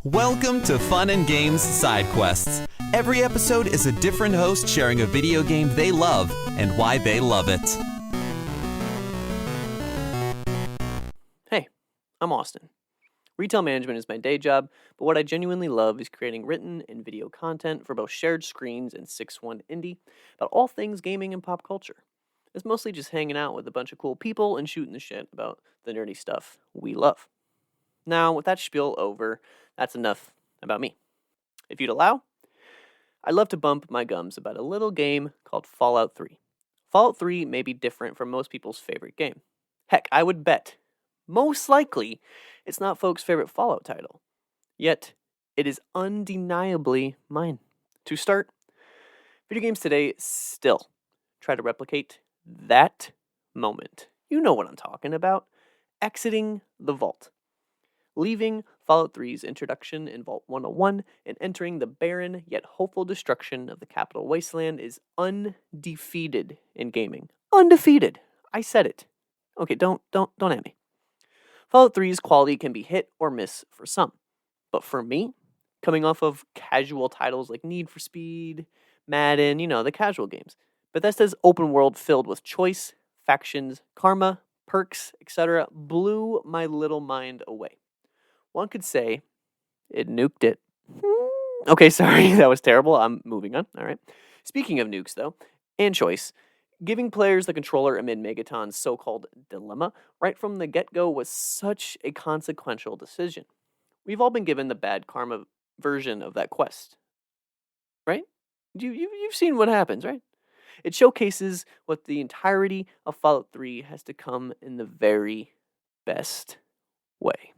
Welcome to Fun and Games Side Quests. Every episode is a different host sharing a video game they love and why they love it. Hey, I'm Austin. Retail management is my day job, but what I genuinely love is creating written and video content for both shared screens and 6-1 Indie about all things gaming and pop culture. It's mostly just hanging out with a bunch of cool people and shooting the shit about the nerdy stuff we love. Now, with that spiel over, that's enough about me. If you'd allow, I'd love to bump my gums about a little game called Fallout 3. Fallout 3 may be different from most people's favorite game. Heck, I would bet, most likely, it's not folks' favorite Fallout title. Yet, it is undeniably mine. To start, video games today still try to replicate that moment. You know what I'm talking about. Exiting the vault. Leaving Fallout 3's introduction in Vault 101 and entering the barren yet hopeful destruction of the Capital Wasteland is undefeated in gaming. Undefeated. I said it. Okay, don't at me. Fallout 3's quality can be hit or miss for some. But for me, coming off of casual titles like Need for Speed, Madden, the casual games, Bethesda's open world filled with choice, factions, karma, perks, etc. blew my little mind away. One could say it nuked it. Okay, sorry, that was terrible. I'm moving on. All right. Speaking of nukes, though, and choice, giving players the controller amid Megaton's so-called dilemma right from the get-go was such a consequential decision. We've all been given the bad karma version of that quest, right? You've seen what happens, right? It showcases what the entirety of Fallout 3 has to come in the very best way.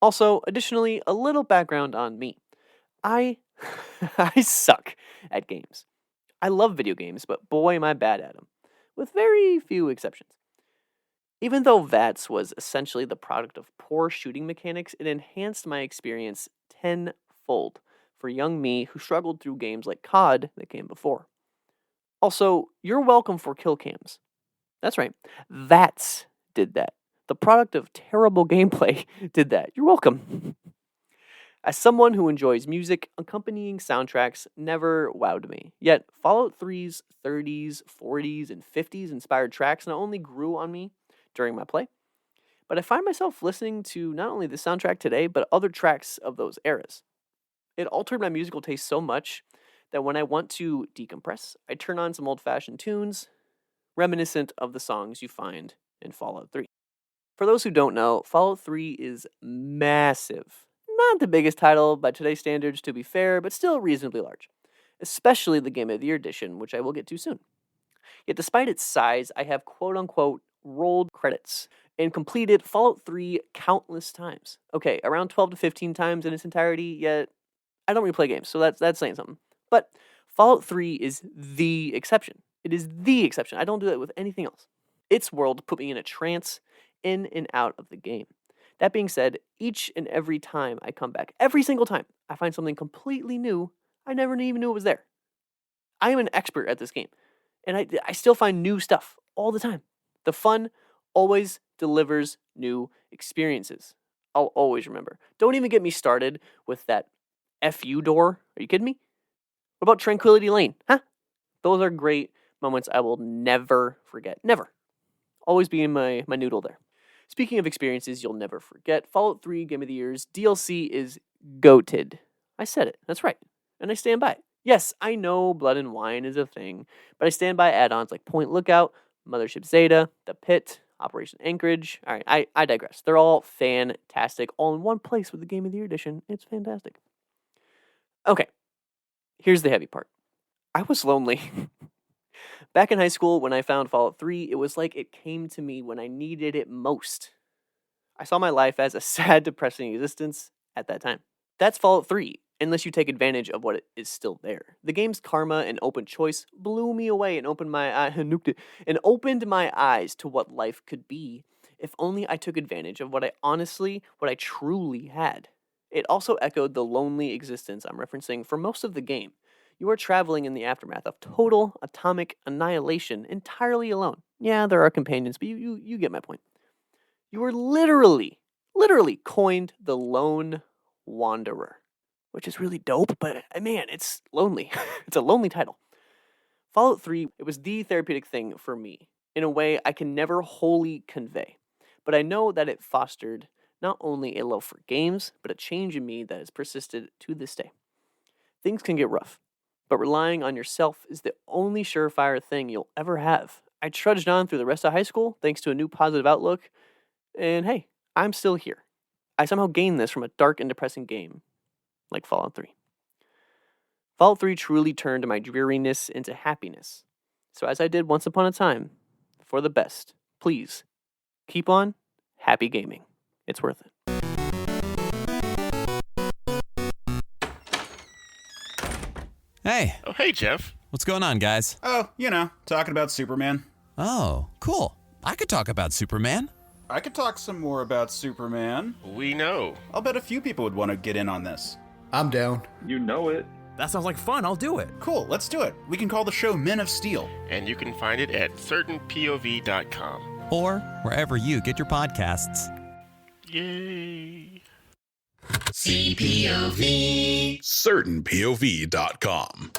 Also, additionally, a little background on me. I suck at games. I love video games, but boy am I bad at them, with very few exceptions. Even though VATS was essentially the product of poor shooting mechanics, it enhanced my experience tenfold for young me who struggled through games like COD that came before. Also, you're welcome for kill cams. That's right, VATS did that. The product of terrible gameplay did that. You're welcome. As someone who enjoys music, accompanying soundtracks never wowed me. Yet, Fallout 3's 30s, 40s, and 50s inspired tracks not only grew on me during my play, but I find myself listening to not only the soundtrack today, but other tracks of those eras. It altered my musical taste so much that when I want to decompress, I turn on some old-fashioned tunes, reminiscent of the songs you find in Fallout 3. For those who don't know, Fallout 3 is massive. Not the biggest title by today's standards, to be fair, but still reasonably large. Especially the Game of the Year edition, which I will get to soon. Yet despite its size, I have quote-unquote rolled credits and completed Fallout 3 countless times. Okay, around 12 to 15 times in its entirety, yet I don't replay games, so that's saying something. But Fallout 3 is the exception. It is the exception. I don't do that with anything else. Its world put me in a trance in and out of the game. That being said, each and every time I come back, every single time, I find something completely new I never even knew it was there. I am an expert at this game, and I still find new stuff all the time. The fun always delivers new experiences. I'll always remember. Don't even get me started with that FU door. Are you kidding me? What about Tranquility Lane? Huh? Those are great moments I will never forget. Never. Always be in my noodle there. Speaking of experiences you'll never forget, Fallout 3 Game of the Year's DLC is GOATed. I said it. That's right. And I stand by it. Yes, I know Blood and Wine is a thing, but I stand by add-ons like Point Lookout, Mothership Zeta, The Pit, Operation Anchorage. All right, I digress. They're all fantastic, all in one place with the Game of the Year edition. It's fantastic. Okay, here's the heavy part. I was lonely. Back in high school, when I found Fallout 3, it was like it came to me when I needed it most. I saw my life as a sad, depressing existence at that time. That's Fallout 3, unless you take advantage of what is still there. The game's karma and open choice blew me away and opened my eyes to what life could be if only I took advantage of what I truly had. It also echoed the lonely existence I'm referencing for most of the game. You are traveling in the aftermath of total atomic annihilation entirely alone. Yeah, there are companions, but you get my point. You were literally coined the lone wanderer. which is really dope, but man, it's lonely. It's a lonely title. Fallout 3, it was the therapeutic thing for me, in a way I can never wholly convey. But I know that it fostered not only a love for games, but a change in me that has persisted to this day. Things can get rough, but relying on yourself is the only surefire thing you'll ever have. I trudged on through the rest of high school thanks to a new positive outlook, and hey, I'm still here. I somehow gained this from a dark and depressing game like Fallout 3. Fallout 3 truly turned my dreariness into happiness. So as I did once upon a time, for the best, please keep on happy gaming. It's worth it. Hey, Oh, hey, Jeff. what's going on, guys? Oh, talking about Superman. Oh, cool. I could talk about Superman. I could talk some more about Superman. We know. I'll bet a few people would want to get in on this. I'm down. You know it. That sounds like fun. I'll do it. Cool, let's do it. We can call the show Men of Steel. And you can find it at certainpov.com. Or wherever you get your podcasts. Yay. CPOV. certainpov.com.